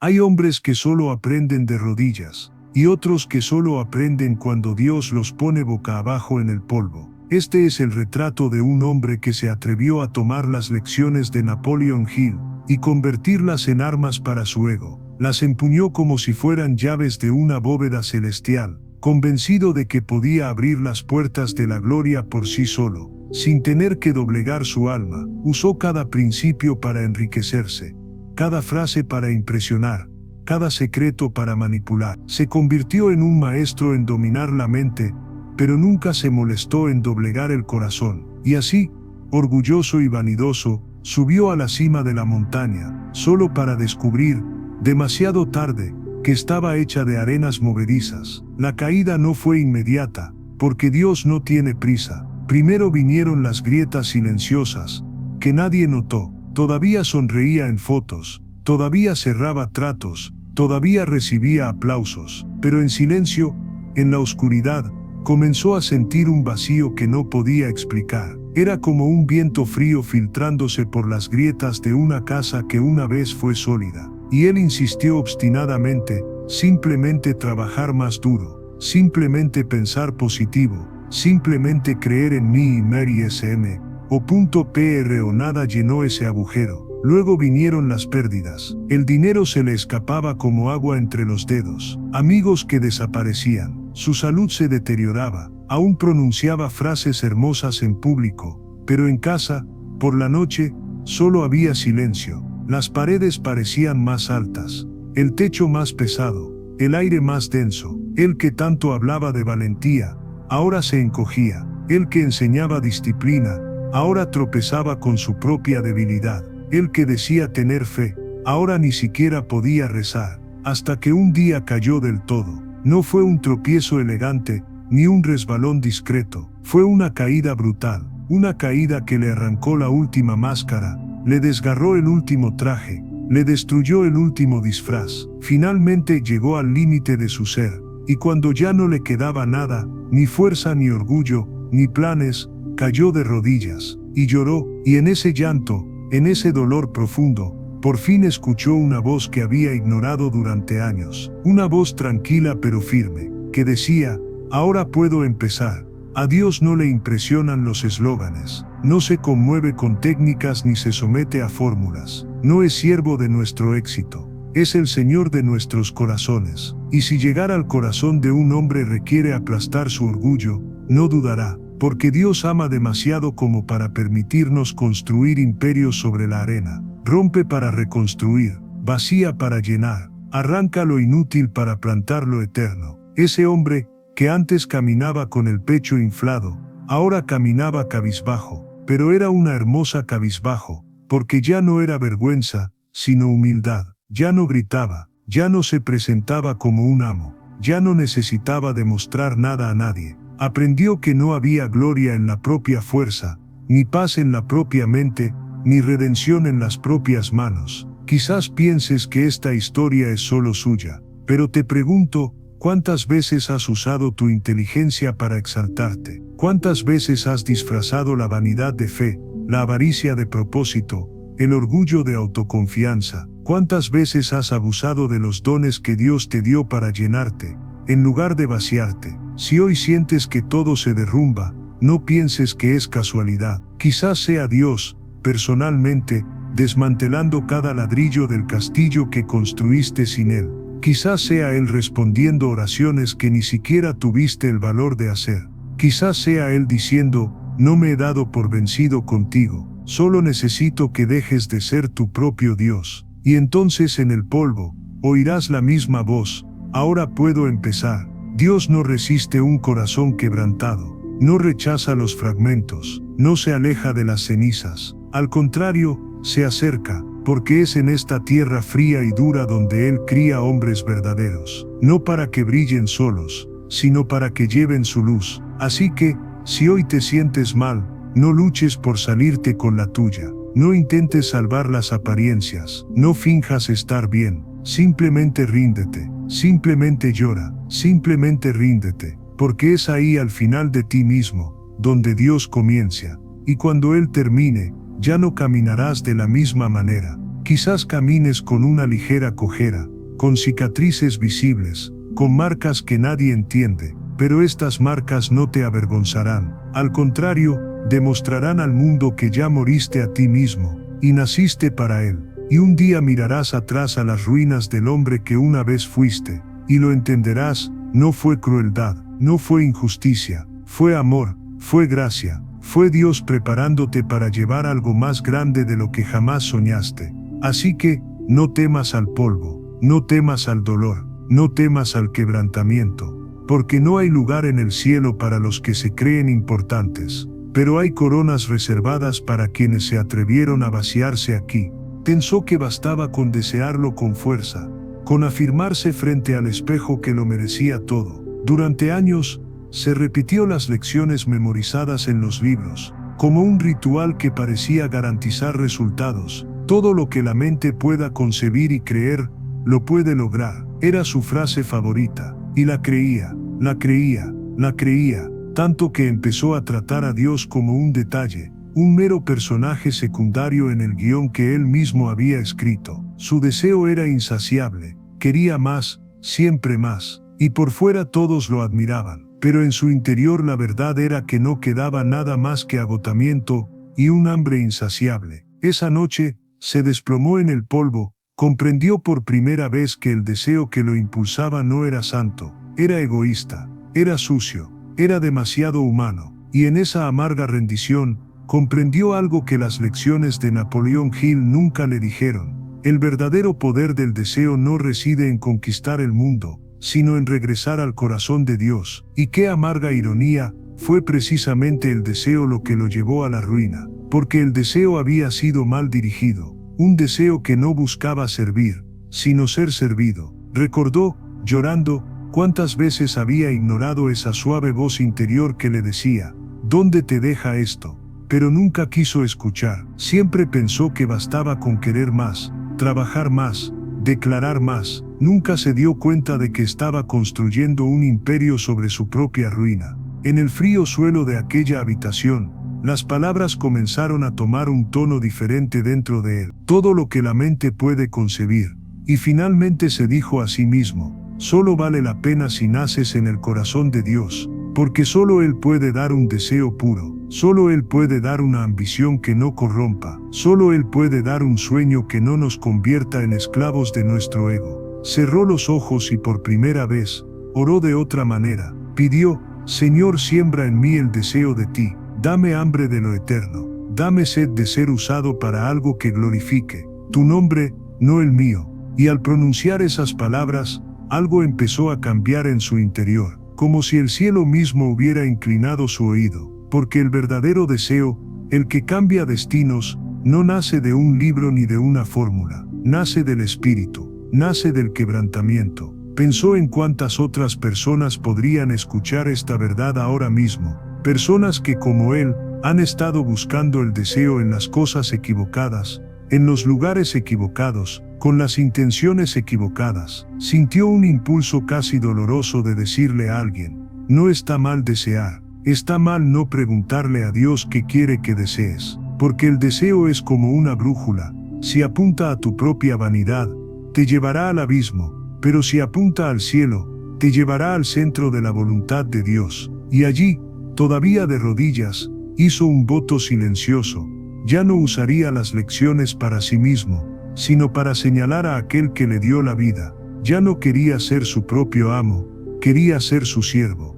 Hay hombres que solo aprenden de rodillas, y otros que solo aprenden cuando Dios los pone boca abajo en el polvo. Este es el retrato de un hombre que se atrevió a tomar las lecciones de Napoleon Hill y convertirlas en armas para su ego. Las empuñó como si fueran llaves de una bóveda celestial, convencido de que podía abrir las puertas de la gloria por sí solo, sin tener que doblegar su alma. Usó cada principio para enriquecerse, cada frase para impresionar, cada secreto para manipular. Se convirtió en un maestro en dominar la mente, pero nunca se molestó en doblegar el corazón. Y así, orgulloso y vanidoso, subió a la cima de la montaña, solo para descubrir, demasiado tarde, que estaba hecha de arenas movedizas. La caída no fue inmediata, porque Dios no tiene prisa. Primero vinieron las grietas silenciosas, que nadie notó. Todavía sonreía en fotos, todavía cerraba tratos, todavía recibía aplausos, pero en silencio, en la oscuridad, comenzó a sentir un vacío que no podía explicar. Era como un viento frío filtrándose por las grietas de una casa que una vez fue sólida. Y él insistió obstinadamente, simplemente trabajar más duro, simplemente pensar positivo, simplemente creer en mí y Mary SM, o.pr o nada llenó ese agujero. Luego vinieron las pérdidas. El dinero se le escapaba como agua entre los dedos. Amigos que desaparecían. Su salud se deterioraba. Aún pronunciaba frases hermosas en público, pero en casa, por la noche, solo había silencio. Las paredes parecían más altas, el techo más pesado, el aire más denso. El que tanto hablaba de valentía, ahora se encogía. El que enseñaba disciplina, ahora tropezaba con su propia debilidad. El que decía tener fe, ahora ni siquiera podía rezar, hasta que un día cayó del todo. No fue un tropiezo elegante, ni un resbalón discreto, fue una caída brutal, una caída que le arrancó la última máscara, le desgarró el último traje, le destruyó el último disfraz. Finalmente llegó al límite de su ser, y cuando ya no le quedaba nada, ni fuerza ni orgullo, ni planes, cayó de rodillas, y lloró, y en ese llanto, en ese dolor profundo, por fin escuchó una voz que había ignorado durante años, una voz tranquila pero firme, que decía, ahora puedo empezar. A Dios no le impresionan los eslóganes, no se conmueve con técnicas ni se somete a fórmulas, no es siervo de nuestro éxito, es el Señor de nuestros corazones, y si llegar al corazón de un hombre requiere aplastar su orgullo, no dudará, porque Dios ama demasiado como para permitirnos construir imperios sobre la arena. Rompe para reconstruir, vacía para llenar, arranca lo inútil para plantar lo eterno. Ese hombre, que antes caminaba con el pecho inflado, ahora caminaba cabizbajo, pero era una hermosa cabizbajo, porque ya no era vergüenza, sino humildad. Ya no gritaba, ya no se presentaba como un amo, ya no necesitaba demostrar nada a nadie. Aprendió que no había gloria en la propia fuerza, ni paz en la propia mente, ni redención en las propias manos. Quizás pienses que esta historia es solo suya, pero te pregunto, ¿cuántas veces has usado tu inteligencia para exaltarte? ¿Cuántas veces has disfrazado la vanidad de fe, la avaricia de propósito, el orgullo de autoconfianza? ¿Cuántas veces has abusado de los dones que Dios te dio para llenarte, en lugar de vaciarte? Si hoy sientes que todo se derrumba, no pienses que es casualidad. Quizás sea Dios, personalmente, desmantelando cada ladrillo del castillo que construiste sin Él. Quizás sea Él respondiendo oraciones que ni siquiera tuviste el valor de hacer. Quizás sea Él diciendo, no me he dado por vencido contigo, solo necesito que dejes de ser tu propio Dios. Y entonces en el polvo, oirás la misma voz, ahora puedo empezar. Dios no resiste un corazón quebrantado, no rechaza los fragmentos, no se aleja de las cenizas. Al contrario, se acerca, porque es en esta tierra fría y dura donde Él cría hombres verdaderos, no para que brillen solos, sino para que lleven su luz. Así que, si hoy te sientes mal, no luches por salirte con la tuya, no intentes salvar las apariencias, no finjas estar bien, simplemente ríndete, simplemente llora, simplemente ríndete, porque es ahí al final de ti mismo, donde Dios comienza, y cuando Él termine, ya no caminarás de la misma manera. Quizás camines con una ligera cojera, con cicatrices visibles, con marcas que nadie entiende, pero estas marcas no te avergonzarán. Al contrario, demostrarán al mundo que ya moriste a ti mismo, y naciste para él. Y un día mirarás atrás a las ruinas del hombre que una vez fuiste, y lo entenderás, no fue crueldad, no fue injusticia, fue amor, fue gracia, fue Dios preparándote para llevar algo más grande de lo que jamás soñaste. Así que, no temas al polvo, no temas al dolor, no temas al quebrantamiento, porque no hay lugar en el cielo para los que se creen importantes, pero hay coronas reservadas para quienes se atrevieron a vaciarse aquí. Pensó que bastaba con desearlo con fuerza, con afirmarse frente al espejo que lo merecía todo. Durante años, se repitió las lecciones memorizadas en los libros, como un ritual que parecía garantizar resultados. Todo lo que la mente pueda concebir y creer, lo puede lograr. Era su frase favorita, y la creía, la creía, la creía, tanto que empezó a tratar a Dios como un detalle, un mero personaje secundario en el guión que él mismo había escrito. Su deseo era insaciable, quería más, siempre más, y por fuera todos lo admiraban, pero en su interior la verdad era que no quedaba nada más que agotamiento y un hambre insaciable. Esa noche, se desplomó en el polvo, comprendió por primera vez que el deseo que lo impulsaba no era santo, era egoísta, era sucio, era demasiado humano, y en esa amarga rendición, comprendió algo que las lecciones de Napoleón Hill nunca le dijeron. El verdadero poder del deseo no reside en conquistar el mundo, sino en regresar al corazón de Dios. Y qué amarga ironía, fue precisamente el deseo lo que lo llevó a la ruina, porque el deseo había sido mal dirigido, un deseo que no buscaba servir, sino ser servido. Recordó, llorando, cuántas veces había ignorado esa suave voz interior que le decía, ¿dónde te deja esto? Pero nunca quiso escuchar. Siempre pensó que bastaba con querer más, trabajar más, declarar más. Nunca se dio cuenta de que estaba construyendo un imperio sobre su propia ruina. En el frío suelo de aquella habitación, las palabras comenzaron a tomar un tono diferente dentro de él. Todo lo que la mente puede concebir. Y finalmente se dijo a sí mismo, solo vale la pena si naces en el corazón de Dios, porque solo Él puede dar un deseo puro. Solo Él puede dar una ambición que no corrompa. Solo Él puede dar un sueño que no nos convierta en esclavos de nuestro ego. Cerró los ojos y por primera vez, oró de otra manera. Pidió, Señor, siembra en mí el deseo de ti. Dame hambre de lo eterno. Dame sed de ser usado para algo que glorifique tu nombre, no el mío. Y al pronunciar esas palabras, algo empezó a cambiar en su interior, como si el cielo mismo hubiera inclinado su oído. Porque el verdadero deseo, el que cambia destinos, no nace de un libro ni de una fórmula, nace del espíritu, nace del quebrantamiento. Pensó en cuántas otras personas podrían escuchar esta verdad ahora mismo, personas que como él, han estado buscando el deseo en las cosas equivocadas, en los lugares equivocados, con las intenciones equivocadas. Sintió un impulso casi doloroso de decirle a alguien, no está mal desear. Está mal no preguntarle a Dios qué quiere que desees, porque el deseo es como una brújula. Si apunta a tu propia vanidad, te llevará al abismo, pero si apunta al cielo, te llevará al centro de la voluntad de Dios. Y allí, todavía de rodillas, hizo un voto silencioso. Ya no usaría las lecciones para sí mismo, sino para señalar a aquel que le dio la vida. Ya no quería ser su propio amo, quería ser su siervo.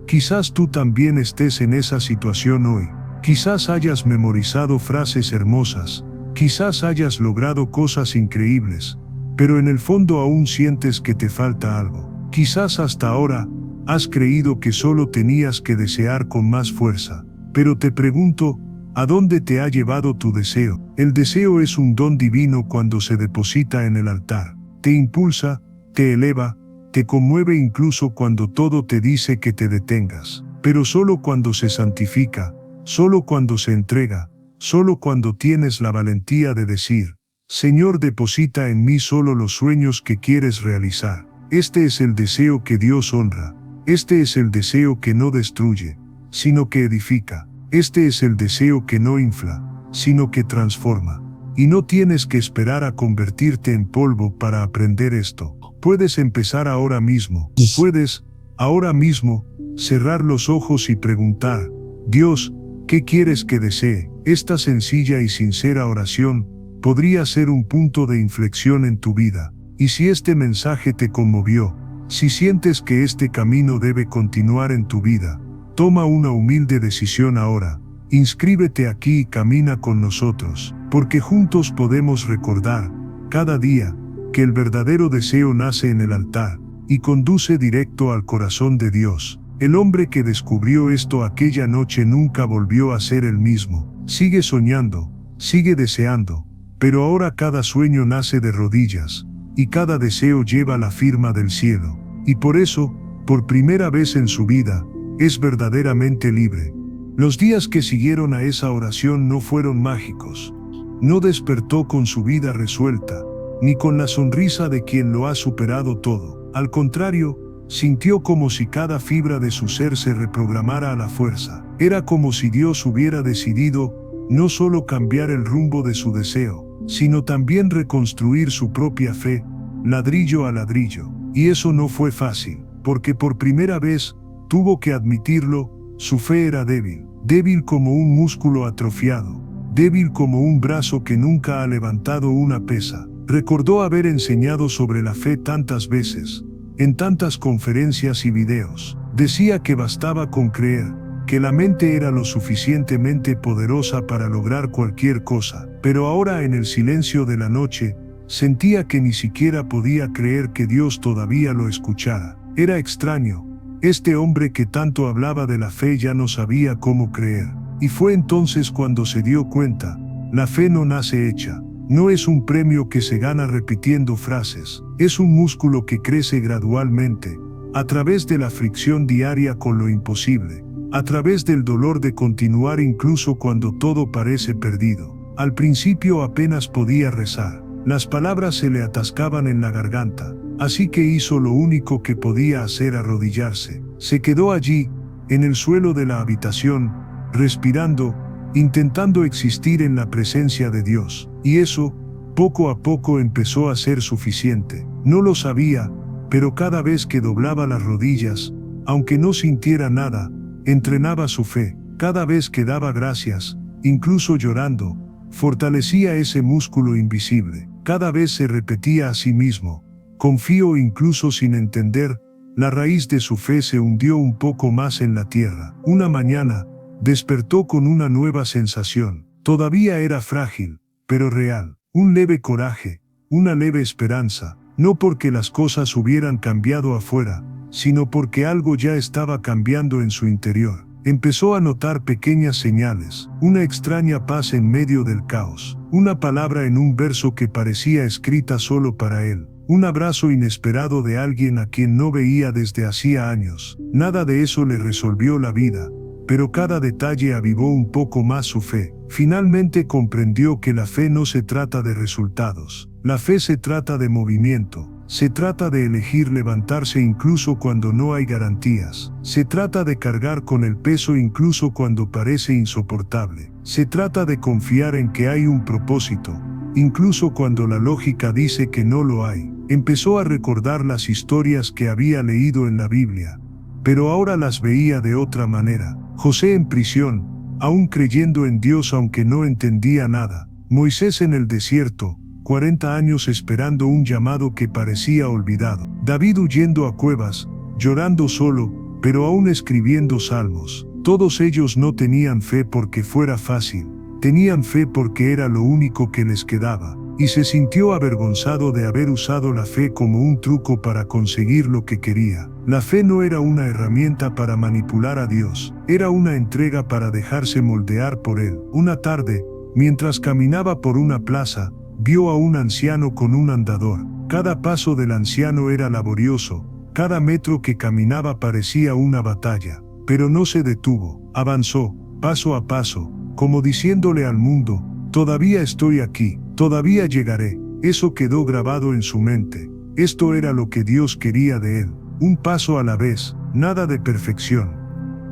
Quizás tú también estés en esa situación hoy. Quizás hayas memorizado frases hermosas, quizás hayas logrado cosas increíbles, pero en el fondo aún sientes que te falta algo. Quizás hasta ahora has creído que solo tenías que desear con más fuerza, pero te pregunto, ¿a dónde te ha llevado tu deseo? El deseo es un don divino cuando se deposita en el altar. Te impulsa, te eleva, te conmueve incluso cuando todo te dice que te detengas, pero solo cuando se santifica, solo cuando se entrega, solo cuando tienes la valentía de decir, Señor, deposita en mí solo los sueños que quieres realizar. Este es el deseo que Dios honra, este es el deseo que no destruye, sino que edifica, este es el deseo que no infla, sino que transforma. Y no tienes que esperar a convertirte en polvo para aprender esto. Puedes empezar ahora mismo. Puedes, ahora mismo, cerrar los ojos y preguntar: Dios, ¿qué quieres que desee? Esta sencilla y sincera oración podría ser un punto de inflexión en tu vida. Y si este mensaje te conmovió, si sientes que este camino debe continuar en tu vida, toma una humilde decisión ahora. Inscríbete aquí y camina con nosotros, porque juntos podemos recordar, cada día, que el verdadero deseo nace en el altar y conduce directo al corazón de Dios. El hombre que descubrió esto aquella noche nunca volvió a ser el mismo. Sigue soñando, sigue deseando, pero ahora cada sueño nace de rodillas, y cada deseo lleva la firma del cielo. Y por eso, por primera vez en su vida, es verdaderamente libre. Los días que siguieron a esa oración no fueron mágicos. No despertó con su vida resuelta, ni con la sonrisa de quien lo ha superado todo. Al contrario, sintió como si cada fibra de su ser se reprogramara a la fuerza. Era como si Dios hubiera decidido no solo cambiar el rumbo de su deseo, sino también reconstruir su propia fe, ladrillo a ladrillo. Y eso no fue fácil, porque por primera vez, tuvo que admitirlo, su fe era débil. Débil como un músculo atrofiado, débil como un brazo que nunca ha levantado una pesa. Recordó haber enseñado sobre la fe tantas veces, en tantas conferencias y videos. Decía que bastaba con creer, que la mente era lo suficientemente poderosa para lograr cualquier cosa. Pero ahora en el silencio de la noche, sentía que ni siquiera podía creer que Dios todavía lo escuchara. Era extraño. Este hombre que tanto hablaba de la fe ya no sabía cómo creer. Y fue entonces cuando se dio cuenta: la fe no nace hecha. No es un premio que se gana repitiendo frases. Es un músculo que crece gradualmente, a través de la fricción diaria con lo imposible, a través del dolor de continuar incluso cuando todo parece perdido. Al principio apenas podía rezar. Las palabras se le atascaban en la garganta. Así que hizo lo único que podía hacer: arrodillarse. Se quedó allí, en el suelo de la habitación, respirando, intentando existir en la presencia de Dios. Y eso, poco a poco empezó a ser suficiente. No lo sabía, pero cada vez que doblaba las rodillas, aunque no sintiera nada, entrenaba su fe. Cada vez que daba gracias, incluso llorando, fortalecía ese músculo invisible. Cada vez se repetía a sí mismo: confío. Incluso sin entender, la raíz de su fe se hundió un poco más en la tierra. Una mañana, despertó con una nueva sensación. Todavía era frágil, pero real. Un leve coraje, una leve esperanza, no porque las cosas hubieran cambiado afuera, sino porque algo ya estaba cambiando en su interior. Empezó a notar pequeñas señales, una extraña paz en medio del caos, una palabra en un verso que parecía escrita solo para él. Un abrazo inesperado de alguien a quien no veía desde hacía años. Nada de eso le resolvió la vida, pero cada detalle avivó un poco más su fe. Finalmente comprendió que la fe no se trata de resultados. La fe se trata de movimiento. Se trata de elegir levantarse incluso cuando no hay garantías. Se trata de cargar con el peso incluso cuando parece insoportable. Se trata de confiar en que hay un propósito, incluso cuando la lógica dice que no lo hay. Empezó a recordar las historias que había leído en la Biblia, pero ahora las veía de otra manera. José en prisión, aún creyendo en Dios aunque no entendía nada. Moisés en el desierto, 40 años esperando un llamado que parecía olvidado. David huyendo a cuevas, llorando solo, pero aún escribiendo salmos. Todos ellos no tenían fe porque fuera fácil. Tenían fe porque era lo único que les quedaba. Y se sintió avergonzado de haber usado la fe como un truco para conseguir lo que quería. La fe no era una herramienta para manipular a Dios, era una entrega para dejarse moldear por Él. Una tarde, mientras caminaba por una plaza, vio a un anciano con un andador. Cada paso del anciano era laborioso, cada metro que caminaba parecía una batalla. Pero no se detuvo, avanzó, paso a paso, como diciéndole al mundo: todavía estoy aquí. Todavía llegaré. Eso quedó grabado en su mente. Esto era lo que Dios quería de él. Un paso a la vez, nada de perfección,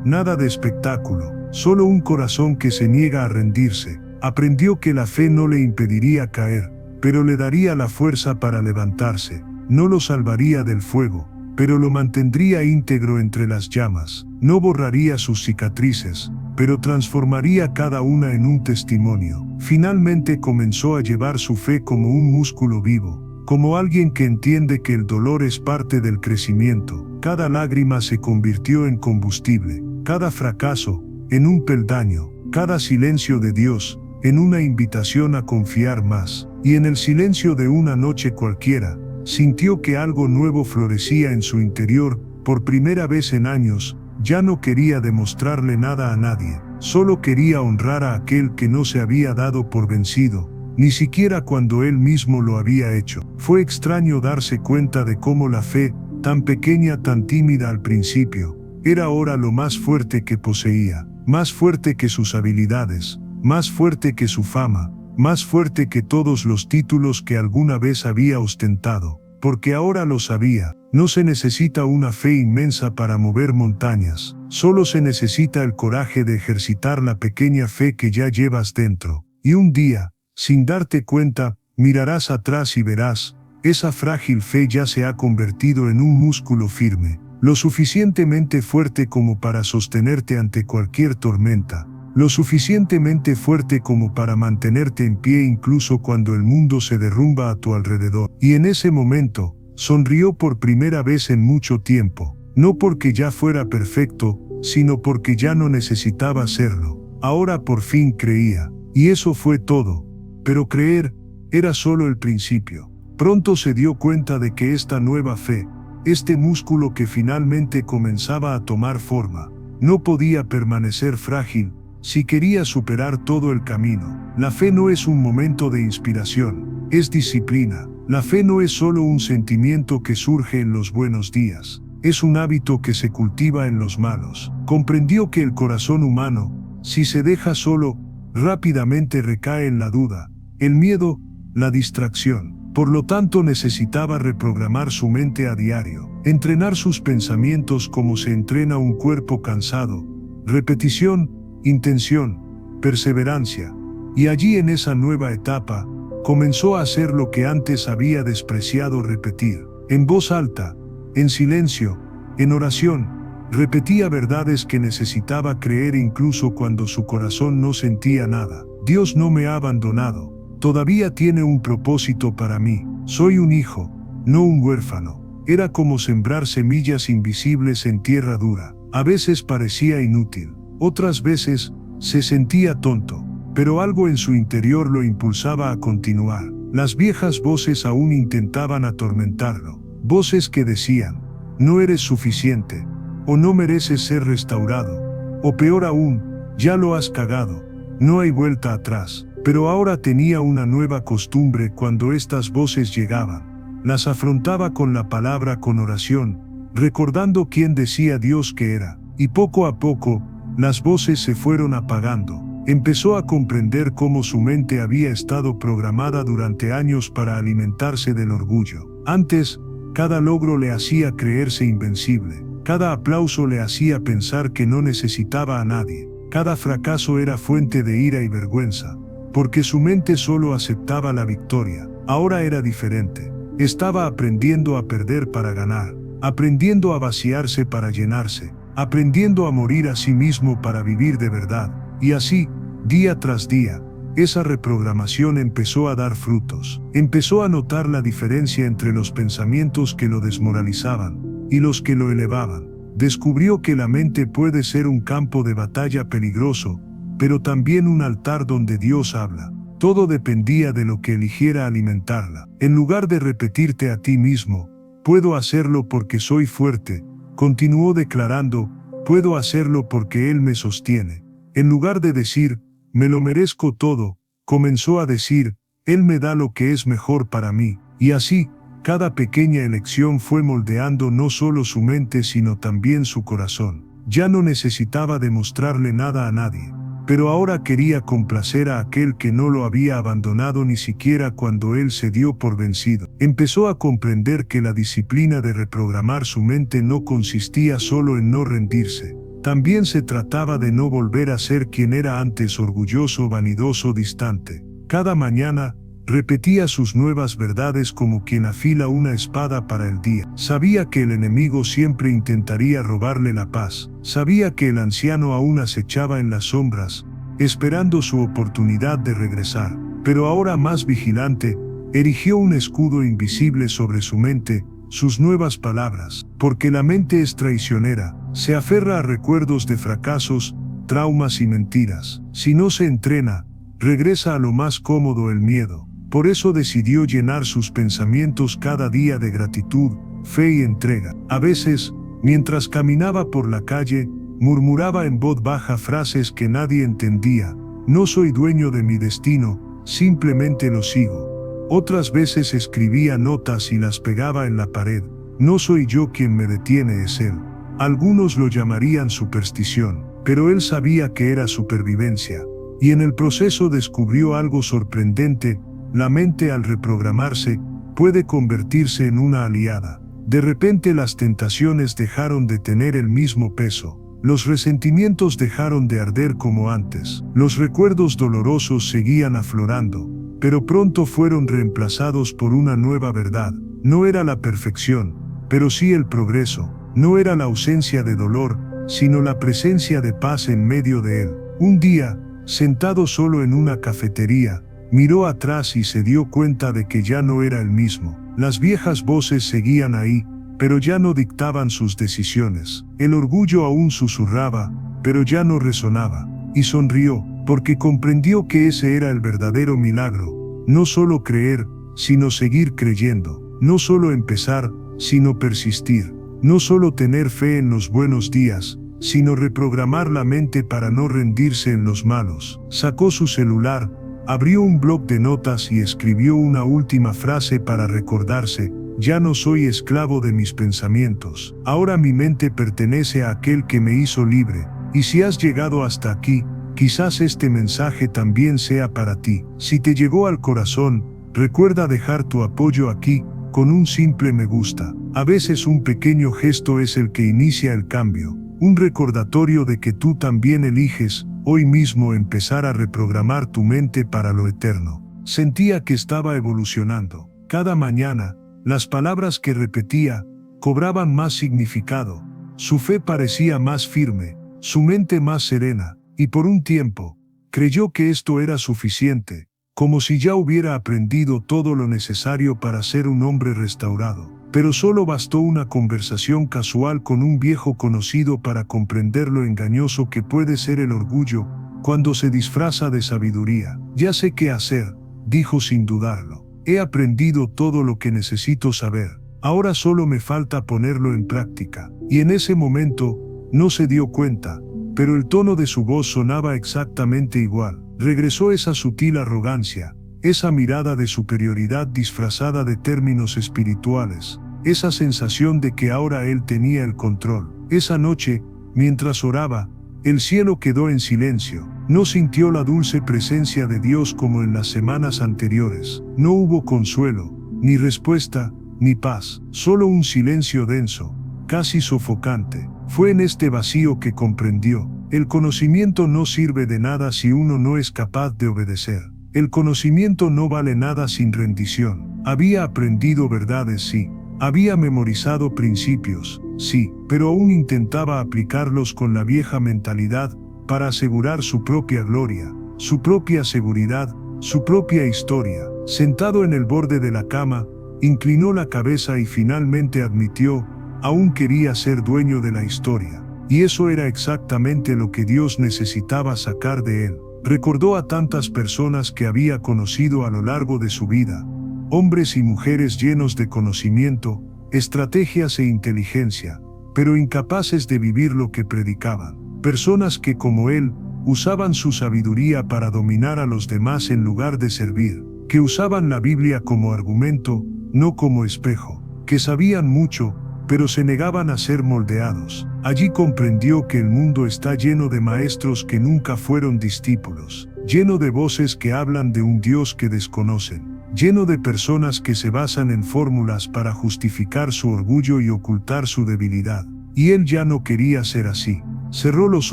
nada de espectáculo, solo un corazón que se niega a rendirse. Aprendió que la fe no le impediría caer, pero le daría la fuerza para levantarse. No lo salvaría del fuego, pero lo mantendría íntegro entre las llamas. No borraría sus cicatrices, pero transformaría cada una en un testimonio. Finalmente comenzó a llevar su fe como un músculo vivo, como alguien que entiende que el dolor es parte del crecimiento. Cada lágrima se convirtió en combustible, cada fracaso en un peldaño, cada silencio de Dios en una invitación a confiar más. Y en el silencio de una noche cualquiera, sintió que algo nuevo florecía en su interior. Por primera vez en años, ya no quería demostrarle nada a nadie, solo quería honrar a aquel que no se había dado por vencido, ni siquiera cuando él mismo lo había hecho. Fue extraño darse cuenta de cómo la fe, tan pequeña, tan tímida al principio, era ahora lo más fuerte que poseía, más fuerte que sus habilidades, más fuerte que su fama, más fuerte que todos los títulos que alguna vez había ostentado, porque ahora lo sabía. No se necesita una fe inmensa para mover montañas, solo se necesita el coraje de ejercitar la pequeña fe que ya llevas dentro. Y un día, sin darte cuenta, mirarás atrás y verás, esa frágil fe ya se ha convertido en un músculo firme, lo suficientemente fuerte como para sostenerte ante cualquier tormenta, lo suficientemente fuerte como para mantenerte en pie incluso cuando el mundo se derrumba a tu alrededor. Y en ese momento, sonrió por primera vez en mucho tiempo, no porque ya fuera perfecto, sino porque ya no necesitaba serlo. Ahora por fin creía, y eso fue todo. Pero creer era solo el principio. Pronto se dio cuenta de que esta nueva fe, este músculo que finalmente comenzaba a tomar forma, no podía permanecer frágil si quería superar todo el camino. La fe no es un momento de inspiración, es disciplina. La fe no es solo un sentimiento que surge en los buenos días, es un hábito que se cultiva en los malos. Comprendió que el corazón humano, si se deja solo, rápidamente recae en la duda, el miedo, la distracción. Por lo tanto necesitaba reprogramar su mente a diario, entrenar sus pensamientos como se entrena un cuerpo cansado. Repetición, intención, perseverancia. Y allí en esa nueva etapa, comenzó a hacer lo que antes había despreciado repetir. En voz alta, en silencio, en oración, repetía verdades que necesitaba creer incluso cuando su corazón no sentía nada. Dios no me ha abandonado. Todavía tiene un propósito para mí. Soy un hijo, no un huérfano. Era como sembrar semillas invisibles en tierra dura. A veces parecía inútil, otras veces se sentía tonto, pero algo en su interior lo impulsaba a continuar. Las viejas voces aún intentaban atormentarlo, voces que decían, no eres suficiente, o no mereces ser restaurado, o peor aún, ya lo has cagado, no hay vuelta atrás. Pero ahora tenía una nueva costumbre cuando estas voces llegaban. Las afrontaba con la palabra, con oración, recordando quién decía Dios que era. Y poco a poco, las voces se fueron apagando. Empezó a comprender cómo su mente había estado programada durante años para alimentarse del orgullo. Antes, cada logro le hacía creerse invencible. Cada aplauso le hacía pensar que no necesitaba a nadie. Cada fracaso era fuente de ira y vergüenza, porque su mente solo aceptaba la victoria. Ahora era diferente. Estaba aprendiendo a perder para ganar, aprendiendo a vaciarse para llenarse, aprendiendo a morir a sí mismo para vivir de verdad. Y así, día tras día, esa reprogramación empezó a dar frutos. Empezó a notar la diferencia entre los pensamientos que lo desmoralizaban y los que lo elevaban. Descubrió que la mente puede ser un campo de batalla peligroso, pero también un altar donde Dios habla. Todo dependía de lo que eligiera alimentarla. En lugar de repetirte a ti mismo, puedo hacerlo porque soy fuerte, continuó declarando, puedo hacerlo porque Él me sostiene. En lugar de decir, me lo merezco todo, comenzó a decir, Él me da lo que es mejor para mí. Y así, cada pequeña elección fue moldeando no solo su mente sino también su corazón. Ya no necesitaba demostrarle nada a nadie, pero ahora quería complacer a aquel que no lo había abandonado ni siquiera cuando él se dio por vencido. Empezó a comprender que la disciplina de reprogramar su mente no consistía solo en no rendirse, También se trataba de no volver a ser quien era antes, orgulloso, vanidoso, distante. Cada mañana, repetía sus nuevas verdades como quien afila una espada para el día. Sabía que el enemigo siempre intentaría robarle la paz. Sabía que el anciano aún acechaba en las sombras, esperando su oportunidad de regresar. Pero ahora, más vigilante, erigió un escudo invisible sobre su mente, sus nuevas palabras. Porque la mente es traicionera, se aferra a recuerdos de fracasos, traumas y mentiras. Si no se entrena, regresa a lo más cómodo, el miedo. Por eso decidió llenar sus pensamientos cada día de gratitud, fe y entrega. A veces, mientras caminaba por la calle, murmuraba en voz baja frases que nadie entendía. No soy dueño de mi destino, simplemente lo sigo. Otras veces escribía notas y las pegaba en la pared. No soy yo quien me detiene, es él. Algunos lo llamarían superstición, pero él sabía que era supervivencia. Y en el proceso descubrió algo sorprendente: la mente, al reprogramarse, puede convertirse en una aliada. De repente las tentaciones dejaron de tener el mismo peso. Los resentimientos dejaron de arder como antes. Los recuerdos dolorosos seguían aflorando, pero pronto fueron reemplazados por una nueva verdad. No era la perfección, pero sí el progreso. No era la ausencia de dolor, sino la presencia de paz en medio de él. Un día, sentado solo en una cafetería, miró atrás y se dio cuenta de que ya no era el mismo. Las viejas voces seguían ahí, pero ya no dictaban sus decisiones. El orgullo aún susurraba, pero ya no resonaba. Y sonrió, porque comprendió que ese era el verdadero milagro. No solo creer, sino seguir creyendo. No solo empezar, sino persistir. No solo tener fe en los buenos días, sino reprogramar la mente para no rendirse en los malos. Sacó su celular, abrió un bloc de notas y escribió una última frase para recordarse: ya no soy esclavo de mis pensamientos. Ahora mi mente pertenece a aquel que me hizo libre. Y si has llegado hasta aquí, quizás este mensaje también sea para ti. Si te llegó al corazón, recuerda dejar tu apoyo aquí, con un simple me gusta. A veces un pequeño gesto es el que inicia el cambio. Un recordatorio de que tú también eliges, hoy mismo, empezar a reprogramar tu mente para lo eterno. Sentía que estaba evolucionando. Cada mañana, las palabras que repetía cobraban más significado. Su fe parecía más firme, su mente más serena, y por un tiempo, creyó que esto era suficiente, como si ya hubiera aprendido todo lo necesario para ser un hombre restaurado. Pero solo bastó una conversación casual con un viejo conocido para comprender lo engañoso que puede ser el orgullo cuando se disfraza de sabiduría. Ya sé qué hacer, dijo sin dudarlo. He aprendido todo lo que necesito saber. Ahora solo me falta ponerlo en práctica. Y en ese momento, no se dio cuenta, pero el tono de su voz sonaba exactamente igual. Regresó esa sutil arrogancia, esa mirada de superioridad disfrazada de términos espirituales, esa sensación de que ahora él tenía el control. Esa noche, mientras oraba, el cielo quedó en silencio. No sintió la dulce presencia de Dios como en las semanas anteriores. No hubo consuelo, ni respuesta, ni paz, solo un silencio denso, casi sofocante. Fue en este vacío que comprendió: el conocimiento no sirve de nada si uno no es capaz de obedecer. El conocimiento no vale nada sin rendición. Había aprendido verdades, sí. Había memorizado principios, sí, pero aún intentaba aplicarlos con la vieja mentalidad para asegurar su propia gloria, su propia seguridad, su propia historia. Sentado en el borde de la cama, inclinó la cabeza y finalmente admitió: aún quería ser dueño de la historia. Y eso era exactamente lo que Dios necesitaba sacar de él. Recordó a tantas personas que había conocido a lo largo de su vida, hombres y mujeres llenos de conocimiento, estrategias e inteligencia, pero incapaces de vivir lo que predicaban. Personas que, como él, usaban su sabiduría para dominar a los demás en lugar de servir, que usaban la Biblia como argumento, no como espejo, que sabían mucho, pero se negaban a ser moldeados. Allí comprendió que el mundo está lleno de maestros que nunca fueron discípulos, lleno de voces que hablan de un Dios que desconocen, lleno de personas que se basan en fórmulas para justificar su orgullo y ocultar su debilidad. Y él ya no quería ser así. Cerró los